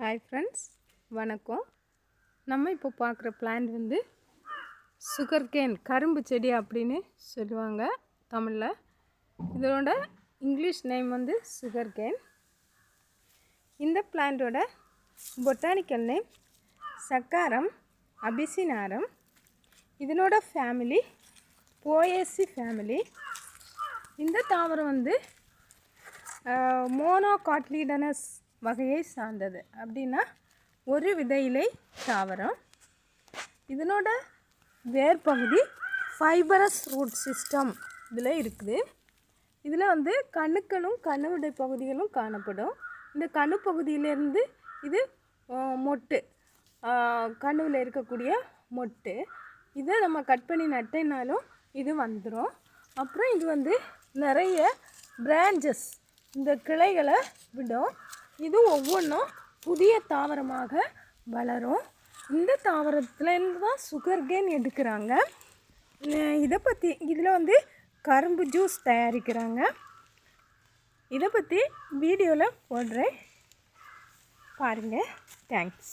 Hi friends, வணக்கம். நம்ம இப்போ பார்க்குற பிளான்ட் வந்து சுகர் கேன், கரும்பு செடி அப்படின்னு சொல்லுவாங்க தமிழில். இதோட இங்கிலீஷ் நேம் வந்து சுகர் கேன். இந்த பிளான்ட்டோட பொட்டானிக்கல் நேம் சக்காரம் அபிசினாரம். இதனோட ஃபேமிலி போயேசி ஃபேமிலி. இந்த தாவரம் வந்து மோனோகாட்லிடனஸ் வகையை சார்ந்தது. அப்படின்னா ஒரு விதையிலை தாவரம். இதனோட வேர் பகுதி ஃபைபரஸ் ரூட் சிஸ்டம் இதில் இருக்குது. இதில் வந்து கணுக்களும் கணுவிடை பகுதிகளும் காணப்படும். இந்த கணு பகுதியிலேருந்து இது மொட்டு, கணுவில் இருக்கக்கூடிய மொட்டு. இதை நம்ம கட் பண்ணி நட்டினாலும் இது வந்துடும். அப்புறம் இது வந்து நிறைய பிரான்ச்சஸ், இந்த கிளைகளை விடும். இது ஒவ்வொன்றும் புதிய தாவரமாக வளரும். இந்த தாவரத்துலேருந்து தான் சுகர் கேன் எடுக்கிறாங்க. இதை பற்றி இதில் வந்து கரும்பு ஜூஸ் தயாரிக்கிறாங்க. இதை பற்றி வீடியோவில் போடுறேன், பாருங்கள். தேங்க்ஸ்.